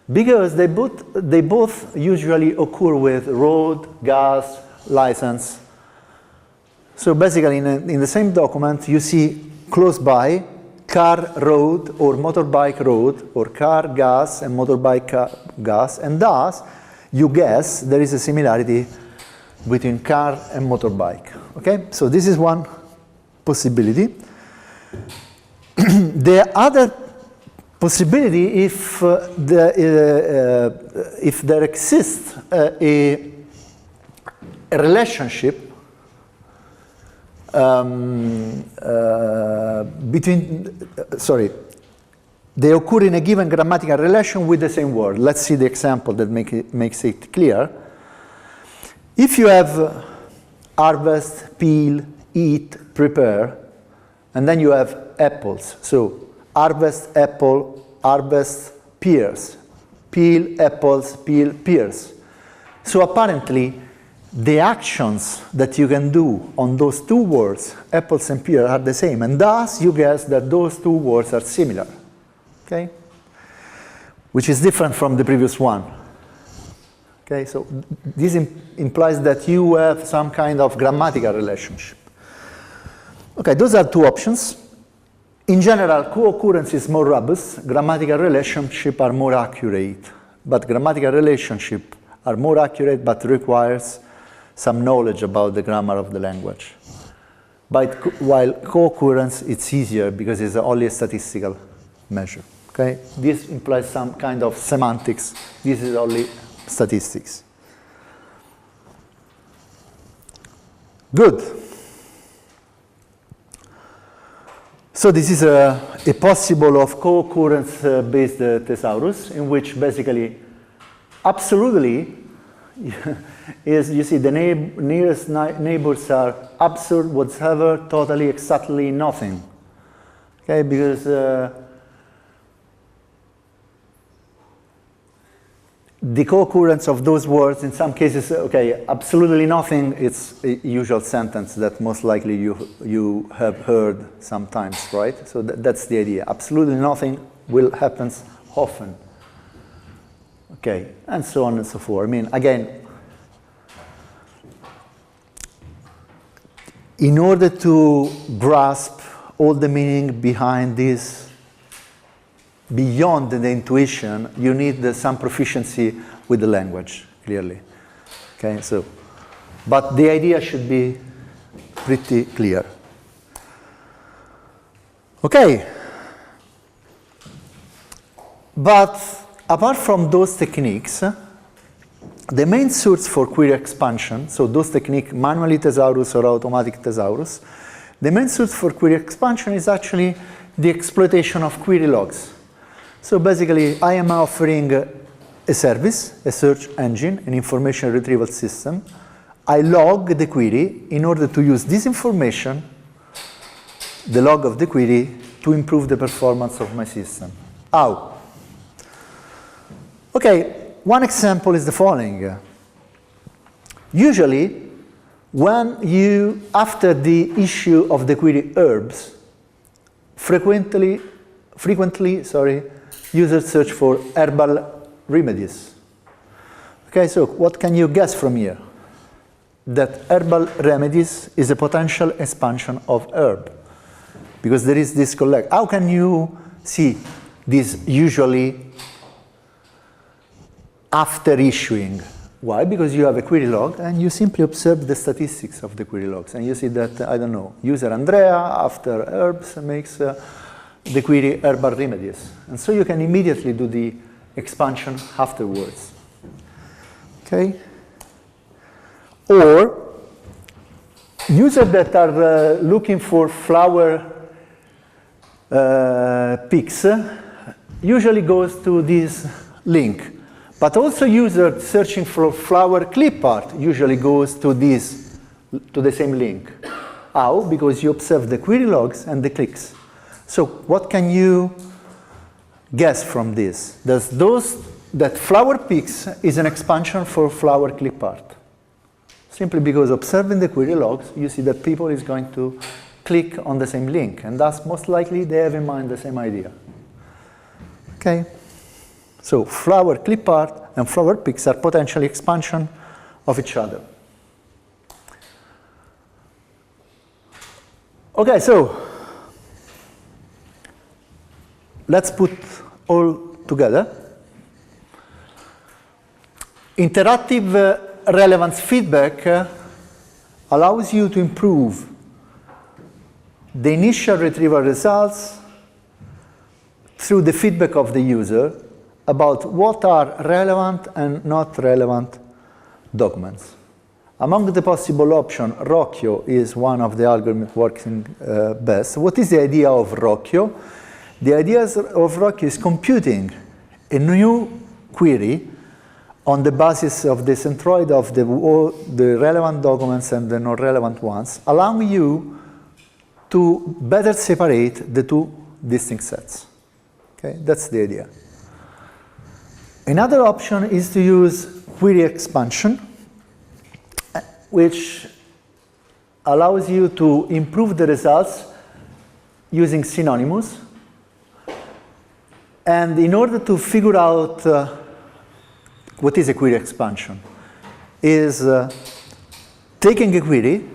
Because they both usually occur with road, gas, license. So basically in the same document you see close by car, road, or motorbike, road, or car, gas, and motorbike, gas, and thus you guess there is a similarity between car and motorbike. Okay, so this is one possibility. The other possibility, if there exists a relationship they occur in a given grammatical relation with the same word. Let's see the example that makes it clear. If you have harvest, peel, eat, prepare, and then you have apples. So harvest, apple, harvest, pears. Peel, apples, peel, pears. So apparently, the actions that you can do on those two words, apples and pears, are the same. And thus, you guess that those two words are similar. Okay? Which is different from the previous one. Okay, so this implies that you have some kind of grammatical relationship. Okay, those are two options. In general, co-occurrence is more robust. Grammatical relationships are more accurate. But grammatical relationships are more accurate but requires some knowledge about the grammar of the language. While co-occurrence, it's easier because it's only a statistical measure. Okay? This implies some kind of semantics. This is only statistics. Good. So this is a possible of co-occurrence-based thesaurus, in which basically, absolutely, is, you see, the nearest neighbors are absurd, whatsoever, totally, exactly, nothing. Okay, because the co-occurrence of those words, in some cases, okay, absolutely nothing, it's a usual sentence that most likely you have heard sometimes, right? So that's the idea. Absolutely nothing will happen often. Okay, and so on and so forth. I mean, again, in order to grasp all the meaning behind this, beyond the intuition, you need some proficiency with the language, clearly. Okay, so, but the idea should be pretty clear. Okay, but apart from those techniques, the main source for query expansion, so those techniques, manually Thesaurus or automatic Thesaurus, the main source for query expansion is actually the exploitation of query logs. So basically, I am offering a service, a search engine, an information retrieval system. I log the query in order to use this information, the log of the query, to improve the performance of my system. How? Okay, one example is the following. Usually, when you, after the issue of the query herbs, frequently, users search for herbal remedies. Okay, so what can you guess from here? That herbal remedies is a potential expansion of herb. Because there is this collect. How can you see this usually after issuing? Why? Because you have a query log and you simply observe the statistics of the query logs. And you see that, I don't know, user Andrea after herbs makes the query herbal remedies. And so you can immediately do the expansion afterwards. Okay? Or users that are looking for flower pics usually goes to this link. But also user searching for flower clip art usually goes to the same link. How? Because you observe the query logs and the clicks. So what can you guess from this? That flower pics is an expansion for flower clip art. Simply because observing the query logs, you see that people is going to click on the same link, and thus most likely they have in mind the same idea. Okay? So flower clip art and flower pics are potentially expansion of each other. Okay, so let's put all together. Interactive relevance feedback allows you to improve the initial retrieval results through the feedback of the user about what are relevant and not relevant documents. Among the possible options, Rocchio is one of the algorithms working best. What is the idea of Rocchio? The idea of Rocchio is computing a new query on the basis of the centroid of the relevant documents and the non-relevant ones, allowing you to better separate the two distinct sets. Okay, that's the idea. Another option is to use query expansion, which allows you to improve the results using synonymous. And in order to figure out what is a query expansion, is taking a query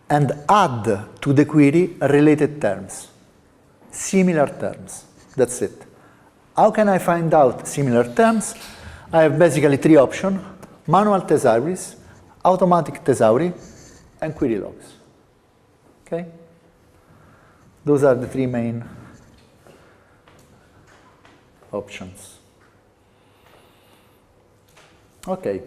and add to the query related terms, similar terms. That's it. How can I find out similar terms? I have basically three options: manual Thesaurus, automatic Thesaurus, and query logs. Okay? Those are the three main options. Okay.